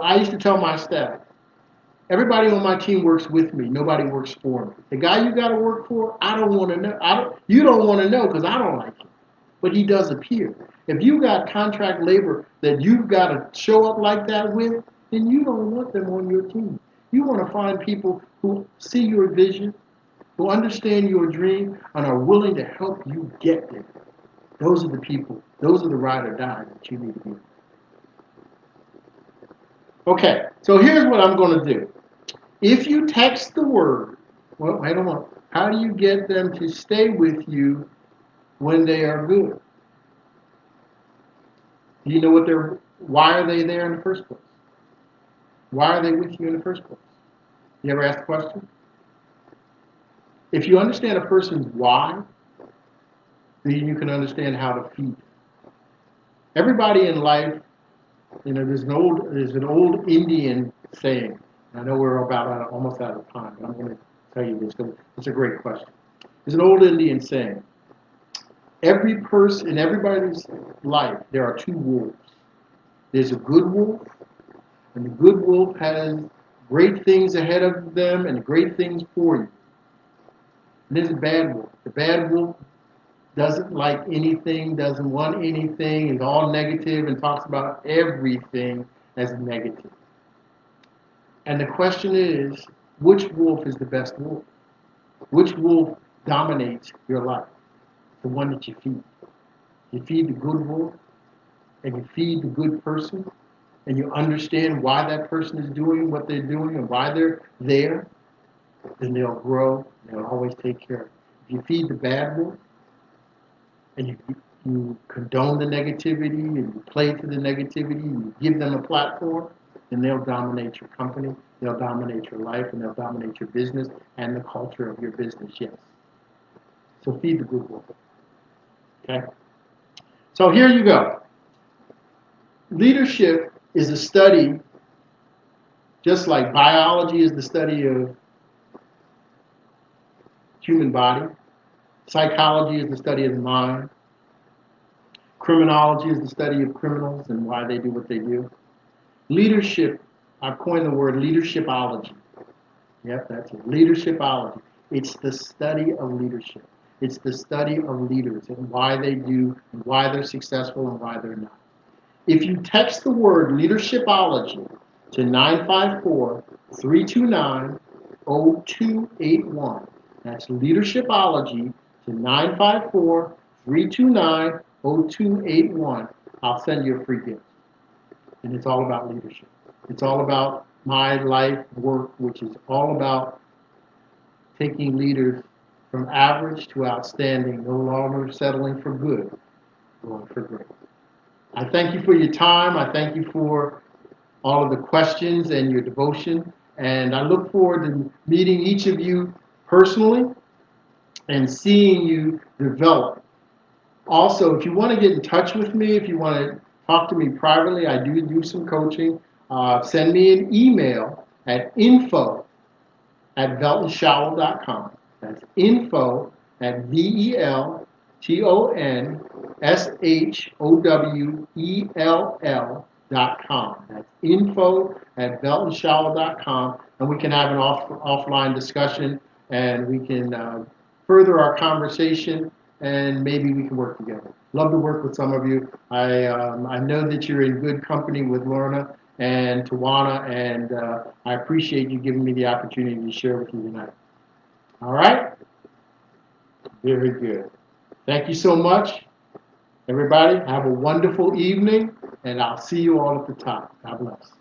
I used to tell my staff, everybody on my team works with me. Nobody works for me. The guy you got to work for, I don't want to know. You don't want to know because I don't like him. But he does appear. If you got contract labor that you've got to show up like that with, then you don't want them on your team. You want to find people who see your vision, who understand your dream, and are willing to help you get there. Those are the people. Those are the ride or die that you need to be. Okay, so here's what I'm going to do. If you text the word, well, wait a minute. How do you get them to stay with you when they are good? Do you know why are they there in the first place? Why are they with you in the first place? You ever ask the question? If you understand a person's why, then you can understand how to feed them. Everybody in life, there's an old Indian saying. I know we're almost out of time, but I'm going to tell you this because it's a great question. There's an old Indian saying. Every person in everybody's life, there are two wolves. There's a good wolf, and the good wolf has great things ahead of them and great things for you. And there's a bad wolf. The bad wolf doesn't like anything, doesn't want anything, is all negative and talks about everything as negative. And the question is, which wolf is the best wolf? Which wolf dominates your life? The one that you feed. You feed the good wolf, and you feed the good person, and you understand why that person is doing what they're doing and why they're there, then they'll grow, and they'll always take care of it. If you feed the bad wolf, and you condone the negativity, and you play to the negativity, and you give them a platform, then they'll dominate your company, they'll dominate your life, and they'll dominate your business and the culture of your business, yes. So feed the good wolf. Okay? So here you go. Leadership is a study, just like biology is the study of human body, psychology is the study of the mind, criminology is the study of criminals and why they do what they do. Leadership, I've coined the word leadershipology. Yep, that's it. Leadershipology. It's the study of leadership. It's the study of leaders and why they do, and why they're successful and why they're not. If you text the word leadershipology to 954-329-0281, that's leadershipology to 954-329-0281, I'll send you a free gift. And it's all about leadership. It's all about my life work, which is all about taking leaders from average to outstanding, no longer settling for good, going for great. I thank you for your time. I thank you for all of the questions and your devotion. And I look forward to meeting each of you personally and seeing you develop. Also, if you want to get in touch with me, if you want to talk to me privately, I do some coaching. Send me an email at info@veltonshowell.com. That's info@veltonshowell.com. That's info@veltonshowell.com, and we can have an offline discussion, and we can further our conversation, and maybe we can work together. Love to work with some of you. I know that you're in good company with Lorna and Tawana, and I appreciate you giving me the opportunity to share with you tonight. All right? Very good. Thank you so much, everybody. Have a wonderful evening, and I'll see you all at the top. God bless.